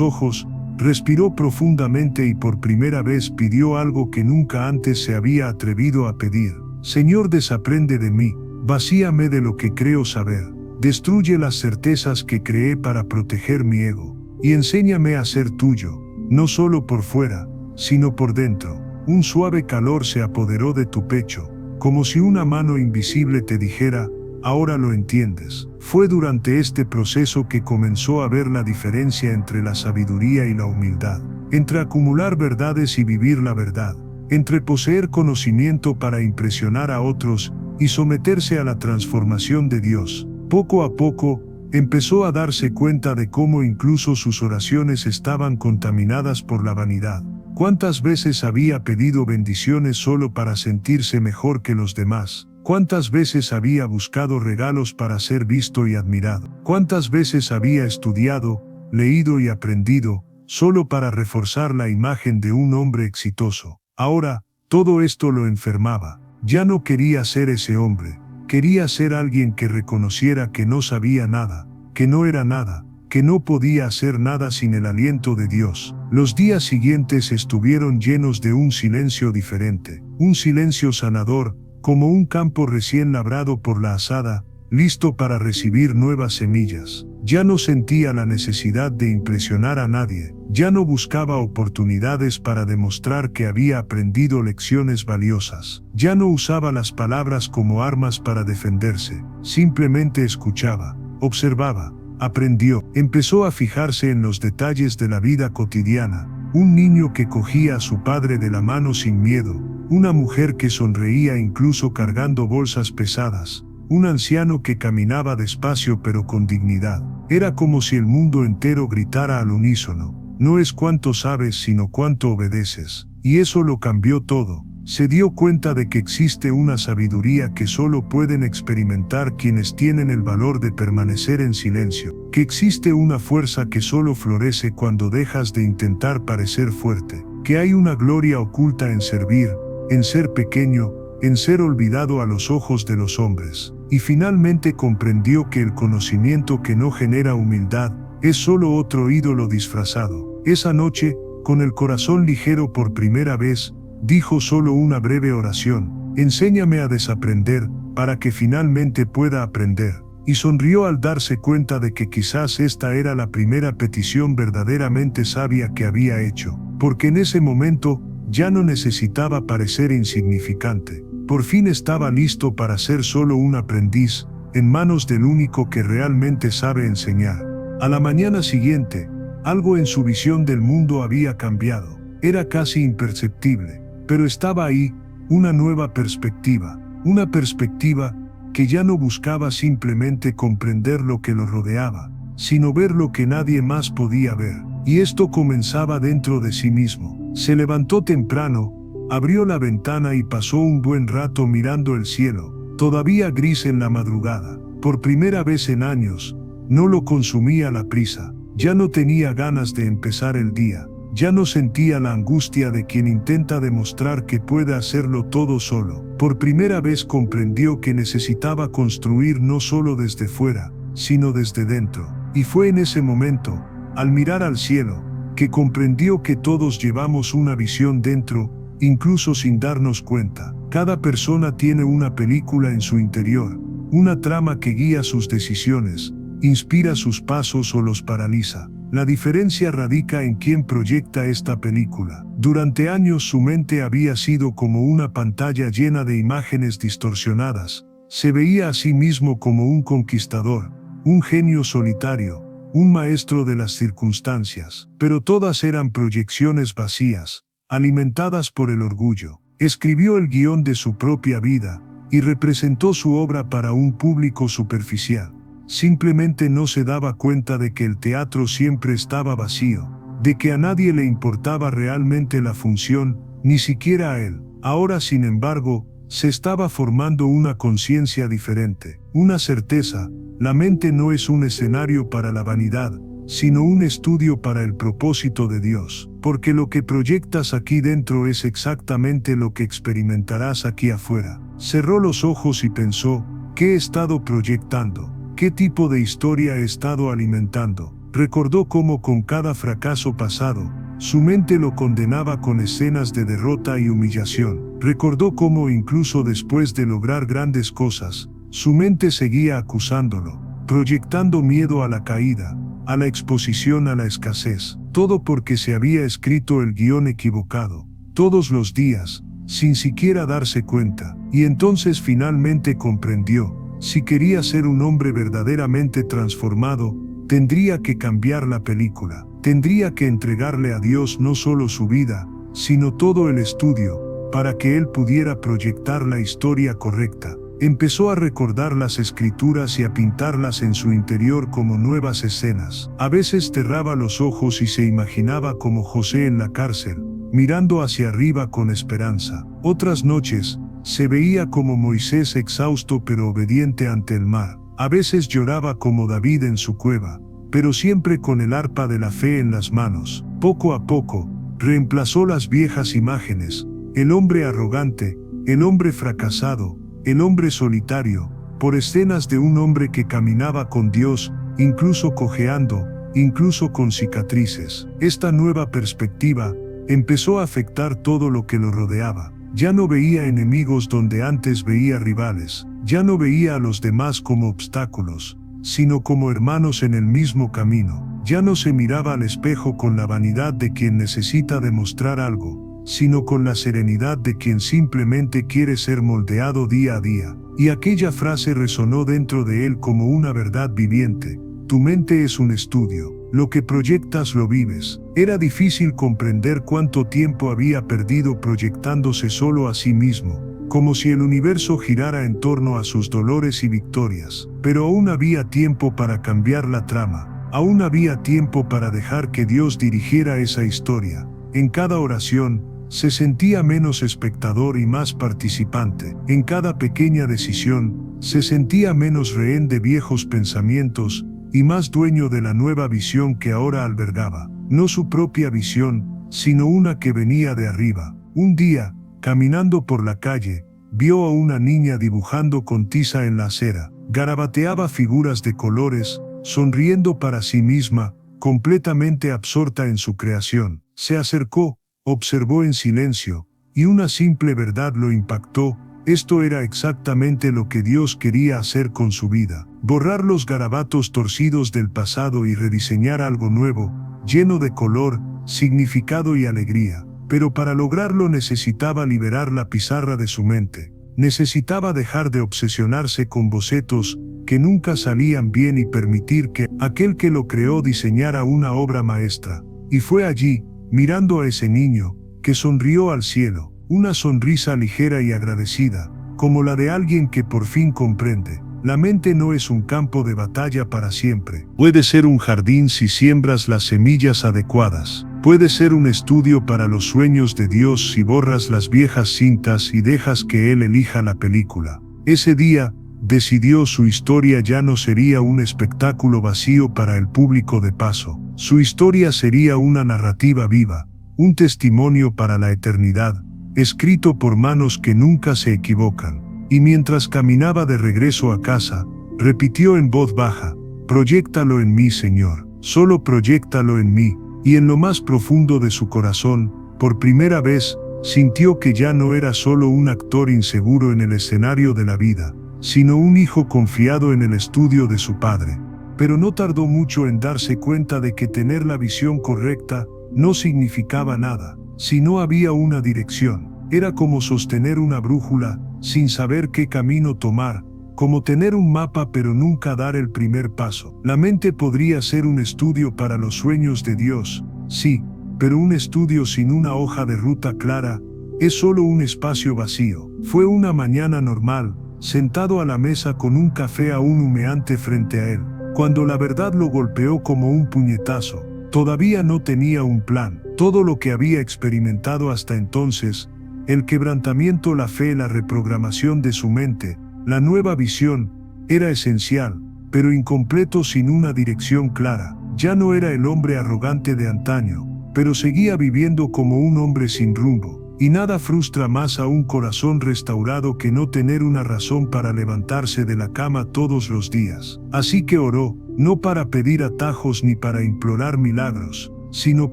ojos, respiró profundamente y por primera vez pidió algo que nunca antes se había atrevido a pedir. Señor, desaprende de mí, vacíame de lo que creo saber, destruye las certezas que creé para proteger mi ego, y enséñame a ser tuyo, no solo por fuera, sino por dentro. Un suave calor se apoderó de tu pecho, como si una mano invisible te dijera, ahora lo entiendes. Fue durante este proceso que comenzó a ver la diferencia entre la sabiduría y la humildad, entre acumular verdades y vivir la verdad, entre poseer conocimiento para impresionar a otros y someterse a la transformación de Dios. Poco a poco, empezó a darse cuenta de cómo incluso sus oraciones estaban contaminadas por la vanidad. ¿Cuántas veces había pedido bendiciones solo para sentirse mejor que los demás? ¿Cuántas veces había buscado regalos para ser visto y admirado? ¿Cuántas veces había estudiado, leído y aprendido, solo para reforzar la imagen de un hombre exitoso? Ahora, todo esto lo enfermaba. Ya no quería ser ese hombre. Quería ser alguien que reconociera que no sabía nada, que no era nada, que no podía hacer nada sin el aliento de Dios. Los días siguientes estuvieron llenos de un silencio diferente, un silencio sanador, como un campo recién labrado por la azada, listo para recibir nuevas semillas. Ya no sentía la necesidad de impresionar a nadie, ya no buscaba oportunidades para demostrar que había aprendido lecciones valiosas, ya no usaba las palabras como armas para defenderse, simplemente escuchaba, observaba, aprendió, empezó a fijarse en los detalles de la vida cotidiana, un niño que cogía a su padre de la mano sin miedo, una mujer que sonreía incluso cargando bolsas pesadas, un anciano que caminaba despacio pero con dignidad. Era como si el mundo entero gritara al unísono, no es cuánto sabes sino cuánto obedeces. Y eso lo cambió todo. Se dio cuenta de que existe una sabiduría que solo pueden experimentar quienes tienen el valor de permanecer en silencio, que existe una fuerza que solo florece cuando dejas de intentar parecer fuerte, que hay una gloria oculta en servir, en ser pequeño, en ser olvidado a los ojos de los hombres. Y finalmente comprendió que el conocimiento que no genera humildad es solo otro ídolo disfrazado. Esa noche, con el corazón ligero por primera vez, dijo solo una breve oración: enséñame a desaprender, para que finalmente pueda aprender. Y sonrió al darse cuenta de que quizás esta era la primera petición verdaderamente sabia que había hecho, porque en ese momento ya no necesitaba parecer insignificante. Por fin estaba listo para ser solo un aprendiz, en manos del único que realmente sabe enseñar. A la mañana siguiente, algo en su visión del mundo había cambiado. Era casi imperceptible, pero estaba ahí, una nueva perspectiva. Una perspectiva que ya no buscaba simplemente comprender lo que lo rodeaba, sino ver lo que nadie más podía ver. Y esto comenzaba dentro de sí mismo. Se levantó temprano, abrió la ventana y pasó un buen rato mirando el cielo, todavía gris en la madrugada. Por primera vez en años, no lo consumía la prisa. Ya no tenía ganas de empezar el día. Ya no sentía la angustia de quien intenta demostrar que puede hacerlo todo solo. Por primera vez comprendió que necesitaba construir no solo desde fuera, sino desde dentro. Y fue en ese momento, al mirar al cielo, que comprendió que todos llevamos una visión dentro, incluso sin darnos cuenta. Cada persona tiene una película en su interior, una trama que guía sus decisiones, inspira sus pasos o los paraliza. La diferencia radica en quién proyecta esta película. Durante años su mente había sido como una pantalla llena de imágenes distorsionadas. Se veía a sí mismo como un conquistador, un genio solitario, un maestro de las circunstancias, pero todas eran proyecciones vacías, alimentadas por el orgullo. Escribió el guión de su propia vida y representó su obra para un público superficial. Simplemente no se daba cuenta de que el teatro siempre estaba vacío, de que a nadie le importaba realmente la función, ni siquiera a él. Ahora, sin embargo, se estaba formando una conciencia diferente, una certeza. La mente no es un escenario para la vanidad, sino un estudio para el propósito de Dios, porque lo que proyectas aquí dentro es exactamente lo que experimentarás aquí afuera. Cerró los ojos y pensó: ¿qué he estado proyectando? ¿Qué tipo de historia he estado alimentando? Recordó cómo con cada fracaso pasado, su mente lo condenaba con escenas de derrota y humillación. Recordó cómo incluso después de lograr grandes cosas, su mente seguía acusándolo, proyectando miedo a la caída, a la exposición a la escasez. Todo porque se había escrito el guión equivocado, todos los días, sin siquiera darse cuenta. Y entonces finalmente comprendió, si quería ser un hombre verdaderamente transformado, tendría que cambiar la película. Tendría que entregarle a Dios no solo su vida, sino todo el estudio, para que él pudiera proyectar la historia correcta. Empezó a recordar las escrituras y a pintarlas en su interior como nuevas escenas. A veces cerraba los ojos y se imaginaba como José en la cárcel, mirando hacia arriba con esperanza. Otras noches, se veía como Moisés exhausto pero obediente ante el mar. A veces lloraba como David en su cueva, pero siempre con el arpa de la fe en las manos. Poco a poco, reemplazó las viejas imágenes, el hombre arrogante, el hombre fracasado, el hombre solitario, por escenas de un hombre que caminaba con Dios, incluso cojeando, incluso con cicatrices. Esta nueva perspectiva empezó a afectar todo lo que lo rodeaba. Ya no veía enemigos donde antes veía rivales, ya no veía a los demás como obstáculos, sino como hermanos en el mismo camino. Ya no se miraba al espejo con la vanidad de quien necesita demostrar algo, sino con la serenidad de quien simplemente quiere ser moldeado día a día. Y aquella frase resonó dentro de él como una verdad viviente: tu mente es un estudio, lo que proyectas lo vives. Era difícil comprender cuánto tiempo había perdido proyectándose solo a sí mismo, como si el universo girara en torno a sus dolores y victorias. Pero aún había tiempo para cambiar la trama, aún había tiempo para dejar que Dios dirigiera esa historia. En cada oración, se sentía menos espectador y más participante. En cada pequeña decisión, se sentía menos rehén de viejos pensamientos y más dueño de la nueva visión que ahora albergaba. No su propia visión, sino una que venía de arriba. Un día, caminando por la calle, vio a una niña dibujando con tiza en la acera. Garabateaba figuras de colores, sonriendo para sí misma, completamente absorta en su creación. Se acercó, observó en silencio, y una simple verdad lo impactó: esto era exactamente lo que Dios quería hacer con su vida. Borrar los garabatos torcidos del pasado y rediseñar algo nuevo, lleno de color, significado y alegría. Pero para lograrlo necesitaba liberar la pizarra de su mente. Necesitaba dejar de obsesionarse con bocetos que nunca salían bien y permitir que aquel que lo creó diseñara una obra maestra. Y fue allí, mirando a ese niño, que sonrió al cielo, una sonrisa ligera y agradecida, como la de alguien que por fin comprende. La mente no es un campo de batalla para siempre. Puede ser un jardín si siembras las semillas adecuadas. Puede ser un estudio para los sueños de Dios si borras las viejas cintas y dejas que Él elija la película. Ese día, decidió, su historia ya no sería un espectáculo vacío para el público de paso. Su historia sería una narrativa viva, un testimonio para la eternidad, escrito por manos que nunca se equivocan. Y mientras caminaba de regreso a casa, repitió en voz baja: proyéctalo en mí, Señor, solo proyéctalo en mí. Y en lo más profundo de su corazón, por primera vez, sintió que ya no era solo un actor inseguro en el escenario de la vida, sino un hijo confiado en el estudio de su padre. Pero no tardó mucho en darse cuenta de que tener la visión correcta no significaba nada. Si no había una dirección, era como sostener una brújula sin saber qué camino tomar, como tener un mapa pero nunca dar el primer paso. La mente podría ser un estudio para los sueños de Dios, sí, pero un estudio sin una hoja de ruta clara es solo un espacio vacío. Fue una mañana normal, sentado a la mesa con un café aún humeante frente a él, cuando la verdad lo golpeó como un puñetazo. Todavía no tenía un plan. Todo lo que había experimentado hasta entonces, el quebrantamiento, la fe, la reprogramación de su mente, la nueva visión, era esencial, pero incompleto sin una dirección clara. Ya no era el hombre arrogante de antaño, pero seguía viviendo como un hombre sin rumbo. Y nada frustra más a un corazón restaurado que no tener una razón para levantarse de la cama todos los días. Así que oró, no para pedir atajos ni para implorar milagros, sino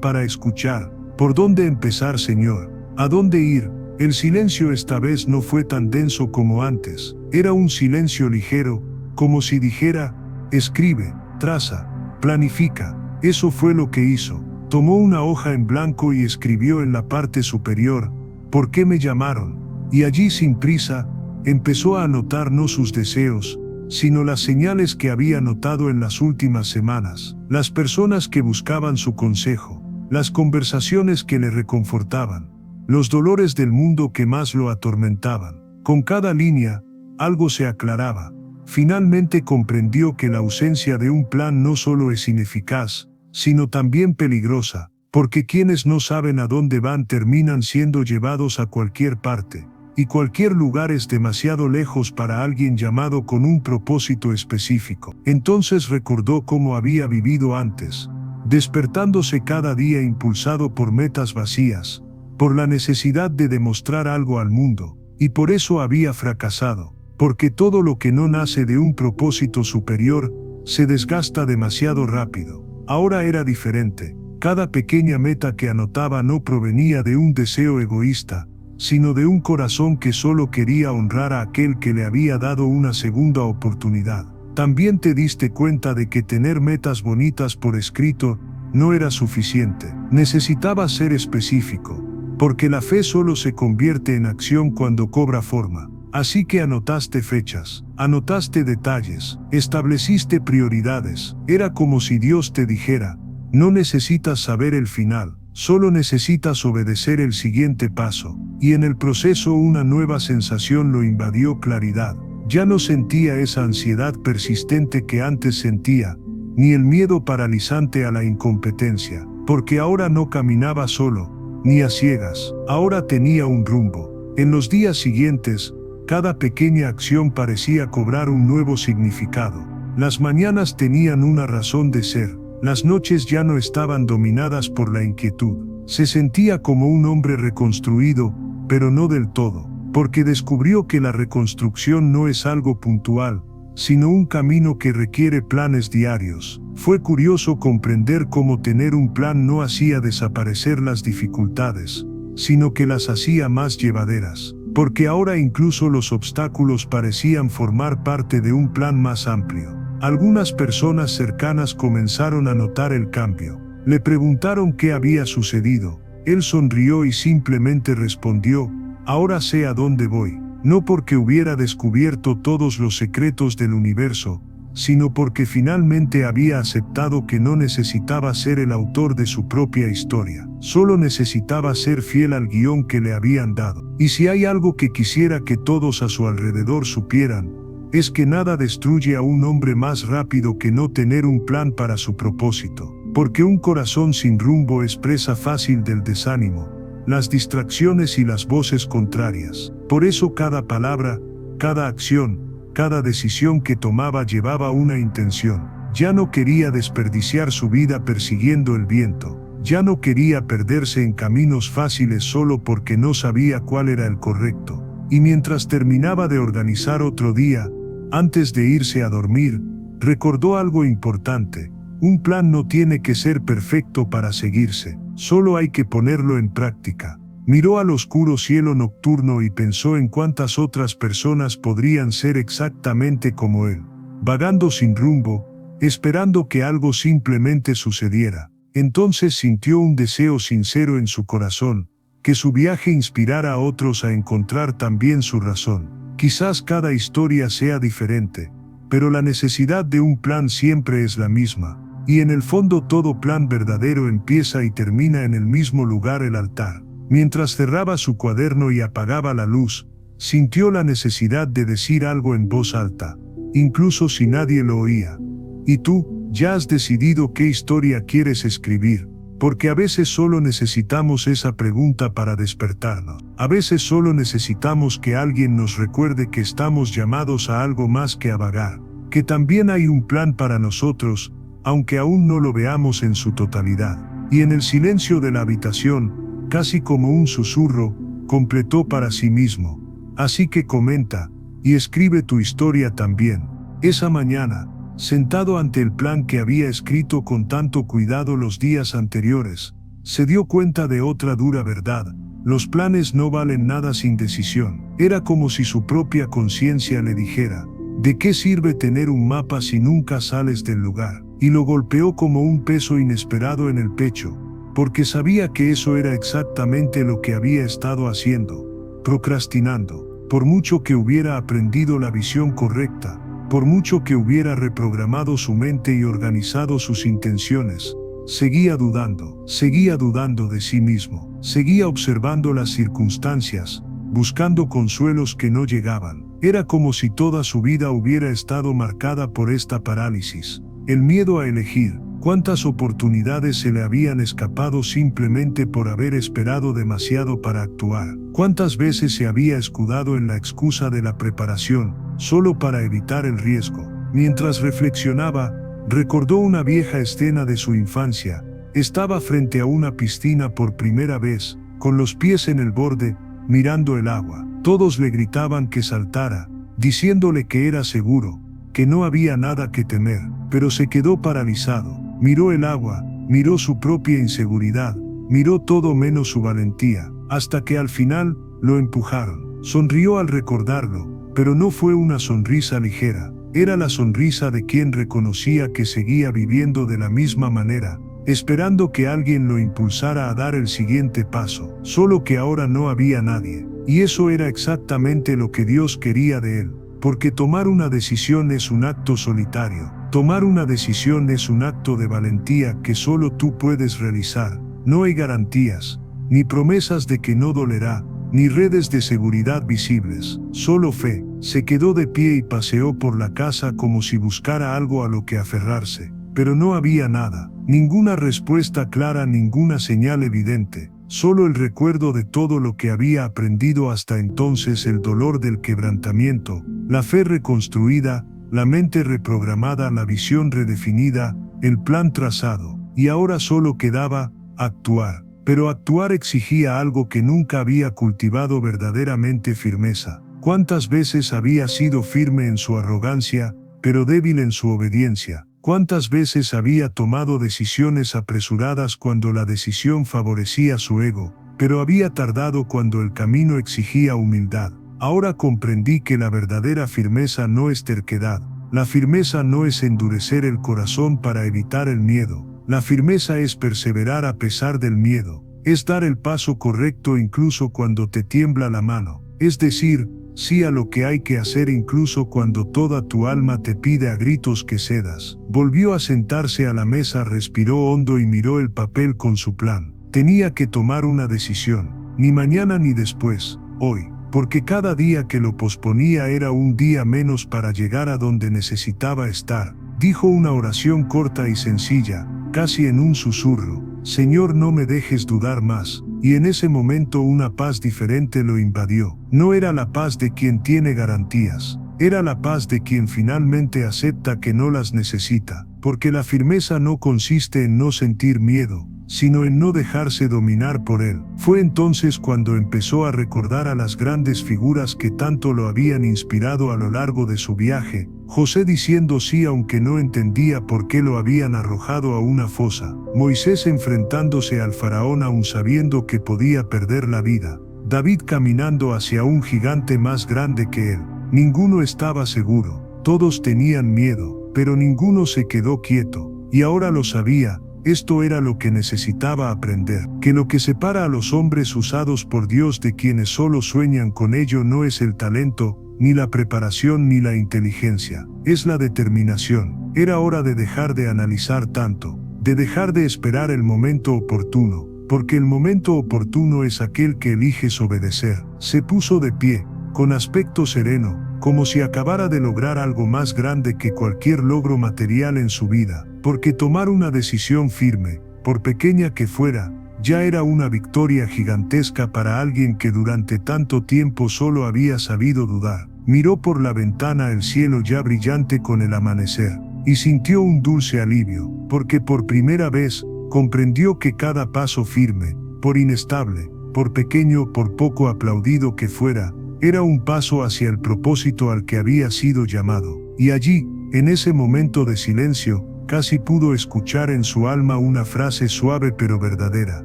para escuchar. ¿Por dónde empezar, Señor? ¿A dónde ir? El silencio esta vez no fue tan denso como antes. Era un silencio ligero, como si dijera: escribe, traza, planifica. Eso fue lo que hizo. Tomó una hoja en blanco y escribió en la parte superior: ¿por qué me llamaron? Y allí, sin prisa, empezó a anotar no sus deseos, sino las señales que había notado en las últimas semanas, las personas que buscaban su consejo, las conversaciones que le reconfortaban, los dolores del mundo que más lo atormentaban. Con cada línea, algo se aclaraba. Finalmente comprendió que la ausencia de un plan no solo es ineficaz, sino también peligrosa, porque quienes no saben a dónde van terminan siendo llevados a cualquier parte, y cualquier lugar es demasiado lejos para alguien llamado con un propósito específico. Entonces recordó cómo había vivido antes, despertándose cada día impulsado por metas vacías, por la necesidad de demostrar algo al mundo, y por eso había fracasado, porque todo lo que no nace de un propósito superior se desgasta demasiado rápido. Ahora era diferente. Cada pequeña meta que anotaba no provenía de un deseo egoísta, sino de un corazón que solo quería honrar a aquel que le había dado una segunda oportunidad. También te diste cuenta de que tener metas bonitas por escrito no era suficiente. Necesitabas ser específico, porque la fe solo se convierte en acción cuando cobra forma. Así que anotaste fechas, anotaste detalles, estableciste prioridades. Era como si Dios te dijera: no necesitas saber el final, solo necesitas obedecer el siguiente paso. Y en el proceso una nueva sensación lo invadió: claridad. Ya no sentía esa ansiedad persistente que antes sentía, ni el miedo paralizante a la incompetencia, porque ahora no caminaba solo, ni a ciegas. Ahora tenía un rumbo. En los días siguientes, cada pequeña acción parecía cobrar un nuevo significado. Las mañanas tenían una razón de ser. Las noches ya no estaban dominadas por la inquietud. Se sentía como un hombre reconstruido, pero no del todo, porque descubrió que la reconstrucción no es algo puntual, sino un camino que requiere planes diarios. Fue curioso comprender cómo tener un plan no hacía desaparecer las dificultades, sino que las hacía más llevaderas, porque ahora incluso los obstáculos parecían formar parte de un plan más amplio. Algunas personas cercanas comenzaron a notar el cambio. Le preguntaron qué había sucedido. Él sonrió y simplemente respondió: ahora sé a dónde voy. No porque hubiera descubierto todos los secretos del universo, sino porque finalmente había aceptado que no necesitaba ser el autor de su propia historia. Solo necesitaba ser fiel al guión que le habían dado. Y si hay algo que quisiera que todos a su alrededor supieran, es que nada destruye a un hombre más rápido que no tener un plan para su propósito. Porque un corazón sin rumbo es presa fácil del desánimo, las distracciones y las voces contrarias. Por eso cada palabra, cada acción, cada decisión que tomaba llevaba una intención. Ya no quería desperdiciar su vida persiguiendo el viento. Ya no quería perderse en caminos fáciles solo porque no sabía cuál era el correcto. Y mientras terminaba de organizar otro día, antes de irse a dormir, recordó algo importante: un plan no tiene que ser perfecto para seguirse, solo hay que ponerlo en práctica. Miró al oscuro cielo nocturno y pensó en cuántas otras personas podrían ser exactamente como él, vagando sin rumbo, esperando que algo simplemente sucediera. Entonces sintió un deseo sincero en su corazón, que su viaje inspirara a otros a encontrar también su razón. Quizás cada historia sea diferente, pero la necesidad de un plan siempre es la misma, y en el fondo todo plan verdadero empieza y termina en el mismo lugar: el altar. Mientras cerraba su cuaderno y apagaba la luz, sintió la necesidad de decir algo en voz alta, incluso si nadie lo oía. ¿Y tú, ya has decidido qué historia quieres escribir? Porque a veces solo necesitamos esa pregunta para despertarnos. A veces solo necesitamos que alguien nos recuerde que estamos llamados a algo más que a vagar, que también hay un plan para nosotros, aunque aún no lo veamos en su totalidad. Y en el silencio de la habitación, casi como un susurro, completó para sí mismo: así que comenta, y escribe tu historia también. Esa mañana, sentado ante el plan que había escrito con tanto cuidado los días anteriores, se dio cuenta de otra dura verdad: los planes no valen nada sin decisión. Era como si su propia conciencia le dijera: ¿de qué sirve tener un mapa si nunca sales del lugar? Y lo golpeó como un peso inesperado en el pecho, porque sabía que eso era exactamente lo que había estado haciendo, procrastinando. Por mucho que hubiera aprendido la visión correcta, por mucho que hubiera reprogramado su mente y organizado sus intenciones, seguía dudando de sí mismo, seguía observando las circunstancias, buscando consuelos que no llegaban. Era como si toda su vida hubiera estado marcada por esta parálisis. El miedo a elegir. ¿Cuántas oportunidades se le habían escapado simplemente por haber esperado demasiado para actuar? ¿Cuántas veces se había escudado en la excusa de la preparación, solo para evitar el riesgo? Mientras reflexionaba, recordó una vieja escena de su infancia. Estaba frente a una piscina por primera vez, con los pies en el borde, mirando el agua. Todos le gritaban que saltara, diciéndole que era seguro, que no había nada que temer, pero se quedó paralizado. Miró el agua, miró su propia inseguridad, miró todo menos su valentía, hasta que al final lo empujaron. Sonrió al recordarlo, pero no fue una sonrisa ligera. Era la sonrisa de quien reconocía que seguía viviendo de la misma manera, esperando que alguien lo impulsara a dar el siguiente paso, solo que ahora no había nadie. Y eso era exactamente lo que Dios quería de él, porque tomar una decisión es un acto solitario. Tomar una decisión es un acto de valentía que solo tú puedes realizar. No hay garantías, ni promesas de que no dolerá, ni redes de seguridad visibles, solo fe. Se quedó de pie y paseó por la casa como si buscara algo a lo que aferrarse, pero no había nada, ninguna respuesta clara, ninguna señal evidente, solo el recuerdo de todo lo que había aprendido hasta entonces, el dolor del quebrantamiento, la fe reconstruida, la mente reprogramada, la visión redefinida, el plan trazado, y ahora solo quedaba actuar. Pero actuar exigía algo que nunca había cultivado verdaderamente: firmeza. ¿Cuántas veces había sido firme en su arrogancia, pero débil en su obediencia? ¿Cuántas veces había tomado decisiones apresuradas cuando la decisión favorecía su ego, pero había tardado cuando el camino exigía humildad? Ahora comprendí que la verdadera firmeza no es terquedad. La firmeza no es endurecer el corazón para evitar el miedo. La firmeza es perseverar a pesar del miedo. Es dar el paso correcto incluso cuando te tiembla la mano. Es decir sí a lo que hay que hacer incluso cuando toda tu alma te pide a gritos que cedas. Volvió a sentarse a la mesa, respiró hondo y miró el papel con su plan. Tenía que tomar una decisión. Ni mañana ni después, hoy. Porque cada día que lo posponía era un día menos para llegar a donde necesitaba estar. Dijo una oración corta y sencilla, casi en un susurro: Señor, no me dejes dudar más. Y en ese momento una paz diferente lo invadió. No era la paz de quien tiene garantías, era la paz de quien finalmente acepta que no las necesita. Porque la firmeza no consiste en no sentir miedo, sino en no dejarse dominar por él. Fue entonces cuando empezó a recordar a las grandes figuras que tanto lo habían inspirado a lo largo de su viaje. José diciendo sí aunque no entendía por qué lo habían arrojado a una fosa. Moisés enfrentándose al faraón aún sabiendo que podía perder la vida. David caminando hacia un gigante más grande que él. Ninguno estaba seguro, todos tenían miedo, pero ninguno se quedó quieto. Y ahora lo sabía. Esto era lo que necesitaba aprender, que lo que separa a los hombres usados por Dios de quienes solo sueñan con ello no es el talento, ni la preparación ni la inteligencia, es la determinación. Era hora de dejar de analizar tanto, de dejar de esperar el momento oportuno, porque el momento oportuno es aquel que eliges obedecer. Se puso de pie, con aspecto sereno, como si acabara de lograr algo más grande que cualquier logro material en su vida, porque tomar una decisión firme, por pequeña que fuera, ya era una victoria gigantesca para alguien que durante tanto tiempo solo había sabido dudar. Miró por la ventana el cielo ya brillante con el amanecer, y sintió un dulce alivio, porque por primera vez comprendió que cada paso firme, por inestable, por pequeño, por poco aplaudido que fuera, era un paso hacia el propósito al que había sido llamado. Y allí, En ese momento de silencio, casi pudo escuchar en su alma una frase suave pero verdadera: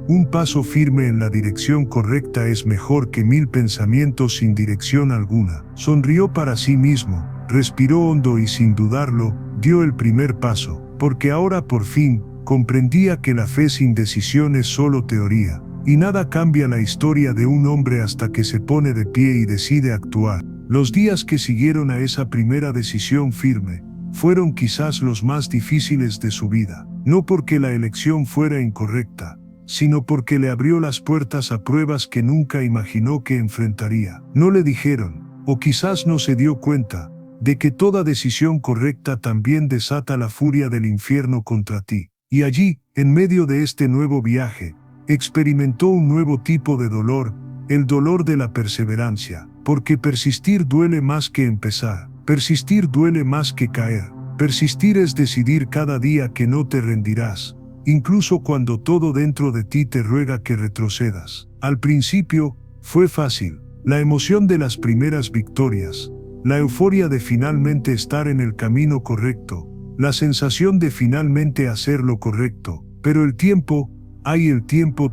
un paso firme en la dirección correcta es mejor que 1000 pensamientos sin dirección alguna. Sonrió para sí mismo, respiró hondo y sin dudarlo, dio el primer paso, porque ahora por fin comprendía que la fe sin decisión es solo teoría, y nada cambia la historia de un hombre hasta que se pone de pie y decide actuar. Los días que siguieron a esa primera decisión firme fueron quizás los más difíciles de su vida, no porque la elección fuera incorrecta, sino porque le abrió las puertas a pruebas que nunca imaginó que enfrentaría. No le dijeron, o quizás no se dio cuenta, de que toda decisión correcta también desata la furia del infierno contra ti. Y allí, en medio de este nuevo viaje, experimentó un nuevo tipo de dolor, el dolor de la perseverancia, porque persistir duele más que empezar, persistir duele más que caer, persistir es decidir cada día que no te rendirás, incluso cuando todo dentro de ti te ruega que retrocedas. Al principio, fue fácil, la emoción de las primeras victorias, la euforia de finalmente estar en el camino correcto, la sensación de finalmente hacer lo correcto, pero el tiempo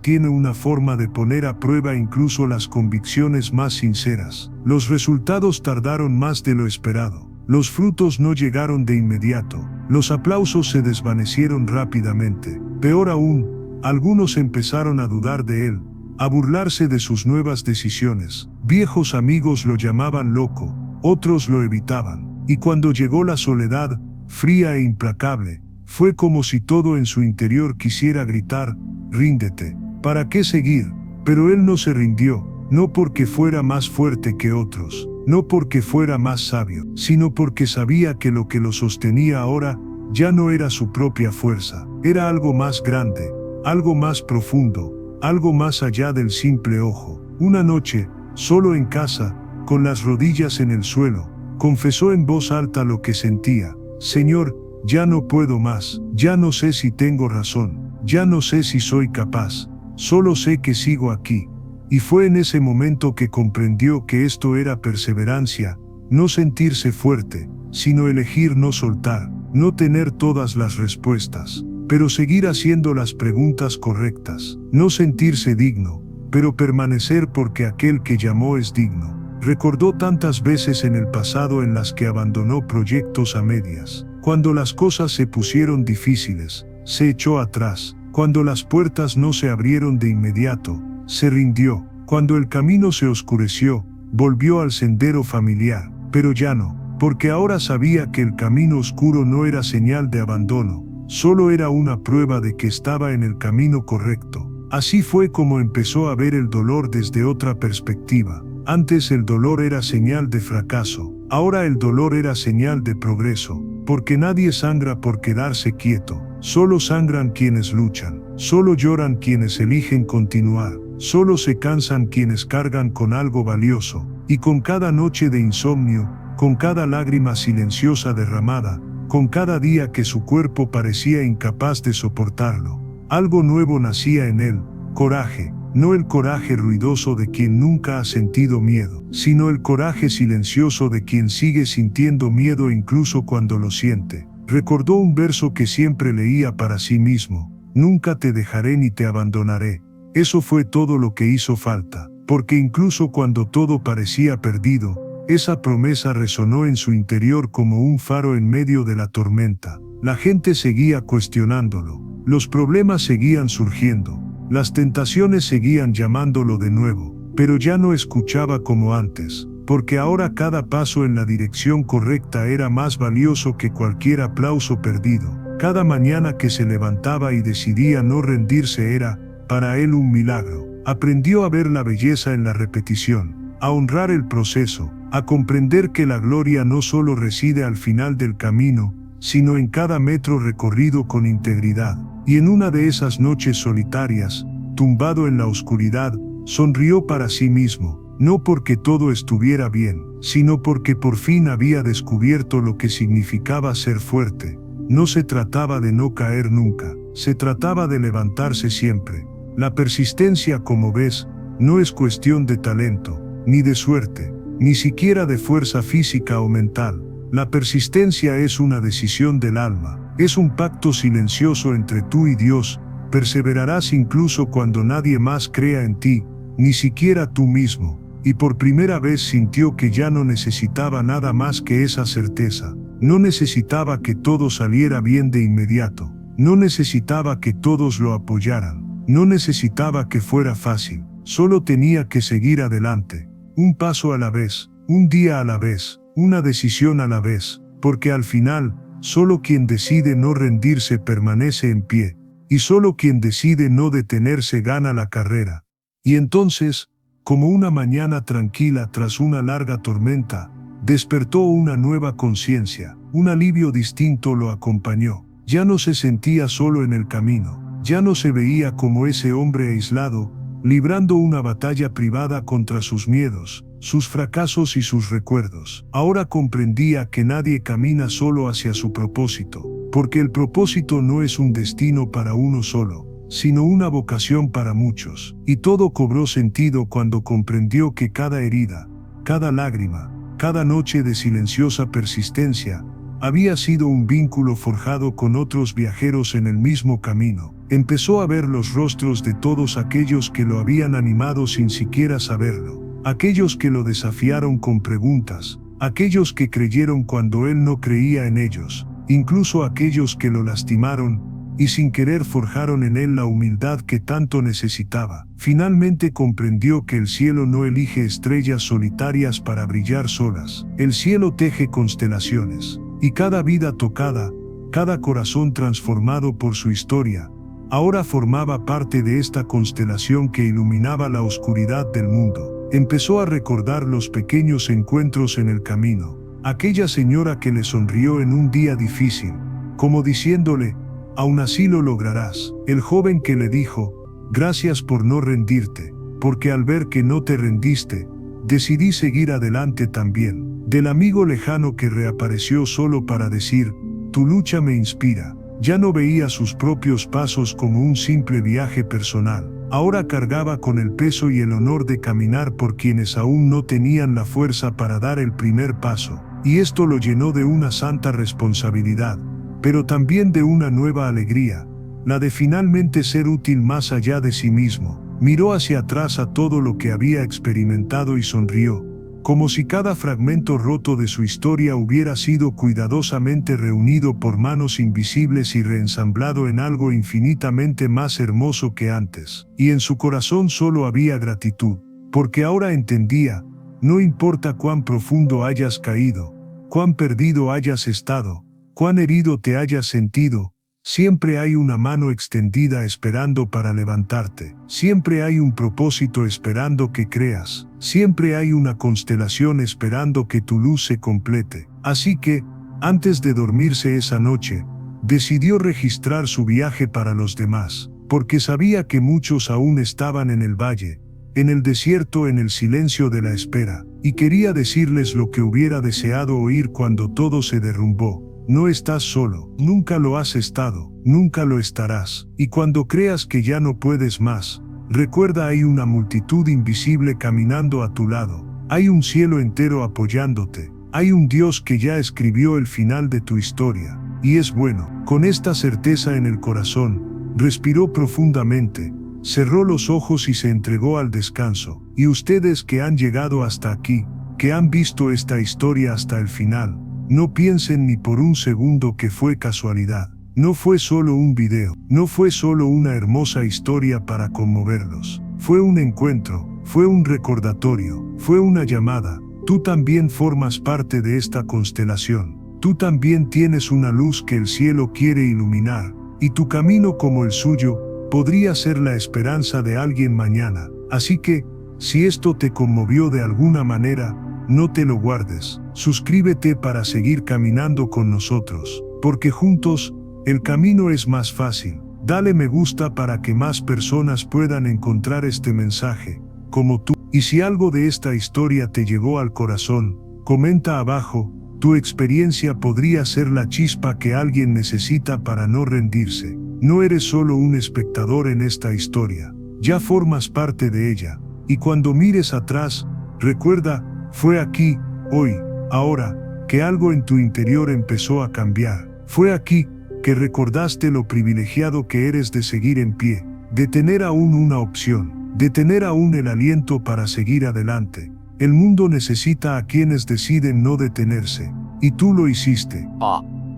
tiene una forma de poner a prueba incluso las convicciones más sinceras. Los resultados tardaron más de lo esperado. Los frutos no llegaron de inmediato. Los aplausos se desvanecieron rápidamente. Peor aún, algunos empezaron a dudar de él, a burlarse de sus nuevas decisiones. Viejos amigos lo llamaban loco, otros lo evitaban. Y cuando llegó la soledad, fría e implacable, fue como si todo en su interior quisiera gritar: ríndete, ¿para qué seguir? Pero él no se rindió, no porque fuera más fuerte que otros, no porque fuera más sabio, sino porque sabía que lo que lo sostenía ahora ya no era su propia fuerza, era algo más grande, algo más profundo, algo más allá del simple ojo. Una noche, solo en casa, con las rodillas en el suelo, confesó en voz alta lo que sentía: Señor, ya no puedo más, ya no sé si tengo razón, ya no sé si soy capaz, solo sé que sigo aquí. Y fue en ese momento que comprendió que esto era perseverancia, no sentirse fuerte, sino elegir no soltar, no tener todas las respuestas, pero seguir haciendo las preguntas correctas, no sentirse digno, pero permanecer porque aquel que llamó es digno. Recordó tantas veces en el pasado en las que abandonó proyectos a medias. Cuando las cosas se pusieron difíciles, se echó atrás. Cuando las puertas no se abrieron de inmediato, se rindió. Cuando el camino se oscureció, volvió al sendero familiar. Pero ya no, porque ahora sabía que el camino oscuro no era señal de abandono, solo era una prueba de que estaba en el camino correcto. Así fue como empezó a ver el dolor desde otra perspectiva. Antes el dolor era señal de fracaso, ahora el dolor era señal de progreso, porque nadie sangra por quedarse quieto, solo sangran quienes luchan, solo lloran quienes eligen continuar, solo se cansan quienes cargan con algo valioso, y con cada noche de insomnio, con cada lágrima silenciosa derramada, con cada día que su cuerpo parecía incapaz de soportarlo, algo nuevo nacía en él: coraje. No el coraje ruidoso de quien nunca ha sentido miedo, sino el coraje silencioso de quien sigue sintiendo miedo incluso cuando lo siente. Recordó un verso que siempre leía para sí mismo: nunca te dejaré ni te abandonaré. Eso fue todo lo que hizo falta, porque incluso cuando todo parecía perdido, esa promesa resonó en su interior como un faro en medio de la tormenta. La gente seguía cuestionándolo, los problemas seguían surgiendo, las tentaciones seguían llamándolo de nuevo, pero ya no escuchaba como antes, porque ahora cada paso en la dirección correcta era más valioso que cualquier aplauso perdido. Cada mañana que se levantaba y decidía no rendirse era, para él, un milagro. Aprendió a ver la belleza en la repetición, a honrar el proceso, a comprender que la gloria no solo reside al final del camino, sino en cada metro recorrido con integridad. Y en una de esas noches solitarias, tumbado en la oscuridad, sonrió para sí mismo, no porque todo estuviera bien, sino porque por fin había descubierto lo que significaba ser fuerte. No se trataba de no caer nunca, se trataba de levantarse siempre. La persistencia, como ves, no es cuestión de talento, ni de suerte, ni siquiera de fuerza física o mental. La persistencia es una decisión del alma, es un pacto silencioso entre tú y Dios. Perseverarás incluso cuando nadie más crea en ti, ni siquiera tú mismo. Y por primera vez sintió que ya no necesitaba nada más que esa certeza. No necesitaba que todo saliera bien de inmediato. No necesitaba que todos lo apoyaran. No necesitaba que fuera fácil. Solo tenía que seguir adelante. Un paso a la vez, un día a la vez, una decisión a la vez. Porque al final, solo quien decide no rendirse permanece en pie. Y solo quien decide no detenerse gana la carrera. Y entonces, como una mañana tranquila tras una larga tormenta, despertó una nueva conciencia, un alivio distinto lo acompañó. Ya no se sentía solo en el camino, ya no se veía como ese hombre aislado, librando una batalla privada contra sus miedos, sus fracasos y sus recuerdos. Ahora comprendía que nadie camina solo hacia su propósito, porque el propósito no es un destino para uno solo, sino una vocación para muchos. Y todo cobró sentido cuando comprendió que cada herida, cada lágrima, cada noche de silenciosa persistencia, había sido un vínculo forjado con otros viajeros en el mismo camino. Empezó a ver los rostros de todos aquellos que lo habían animado sin siquiera saberlo, aquellos que lo desafiaron con preguntas, aquellos que creyeron cuando él no creía en ellos, incluso aquellos que lo lastimaron, y sin querer forjaron en él la humildad que tanto necesitaba. Finalmente comprendió que el cielo no elige estrellas solitarias para brillar solas. El cielo teje constelaciones, y cada vida tocada, cada corazón transformado por su historia, ahora formaba parte de esta constelación que iluminaba la oscuridad del mundo. Empezó a recordar los pequeños encuentros en el camino, aquella señora que le sonrió en un día difícil, como diciéndole, aún así lo lograrás. El joven que le dijo, gracias por no rendirte, porque al ver que no te rendiste, decidí seguir adelante también. Del amigo lejano que reapareció solo para decir, tu lucha me inspira. Ya no veía sus propios pasos como un simple viaje personal. Ahora cargaba con el peso y el honor de caminar por quienes aún no tenían la fuerza para dar el primer paso. Y esto lo llenó de una santa responsabilidad, pero también de una nueva alegría, la de finalmente ser útil más allá de sí mismo. Miró hacia atrás a todo lo que había experimentado y sonrió, como si cada fragmento roto de su historia hubiera sido cuidadosamente reunido por manos invisibles y reensamblado en algo infinitamente más hermoso que antes. Y en su corazón solo había gratitud, porque ahora entendía, no importa cuán profundo hayas caído, cuán perdido hayas estado, cuán herido te hayas sentido, siempre hay una mano extendida esperando para levantarte. Siempre hay un propósito esperando que creas. Siempre hay una constelación esperando que tu luz se complete. Así que, antes de dormirse esa noche, decidió registrar su viaje para los demás, porque sabía que muchos aún estaban en el valle, en el desierto, en el silencio de la espera, y quería decirles lo que hubiera deseado oír cuando todo se derrumbó. No estás solo, nunca lo has estado, nunca lo estarás. Y cuando creas que ya no puedes más, recuerda, hay una multitud invisible caminando a tu lado, hay un cielo entero apoyándote, hay un Dios que ya escribió el final de tu historia, y es bueno. Con esta certeza en el corazón, respiró profundamente, cerró los ojos y se entregó al descanso. Y ustedes que han llegado hasta aquí, que han visto esta historia hasta el final, no piensen ni por un segundo que fue casualidad. No fue solo un video, no fue solo una hermosa historia para conmoverlos. Fue un encuentro, fue un recordatorio, fue una llamada. Tú también formas parte de esta constelación. Tú también tienes una luz que el cielo quiere iluminar, y tu camino, como el suyo, podría ser la esperanza de alguien mañana. Así que, si esto te conmovió de alguna manera, no te lo guardes. Suscríbete para seguir caminando con nosotros, porque juntos, el camino es más fácil. Dale me gusta para que más personas puedan encontrar este mensaje, como tú. Y si algo de esta historia te llegó al corazón, comenta abajo. Tu experiencia podría ser la chispa que alguien necesita para no rendirse. No eres solo un espectador en esta historia, ya formas parte de ella. Y cuando mires atrás, recuerda, fue aquí, hoy, ahora, que algo en tu interior empezó a cambiar. Fue aquí que recordaste lo privilegiado que eres de seguir en pie, de tener aún una opción, de tener aún el aliento para seguir adelante. El mundo necesita a quienes deciden no detenerse, y tú lo hiciste.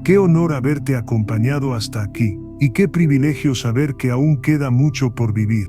Qué honor haberte acompañado hasta aquí, y qué privilegio saber que aún queda mucho por vivir.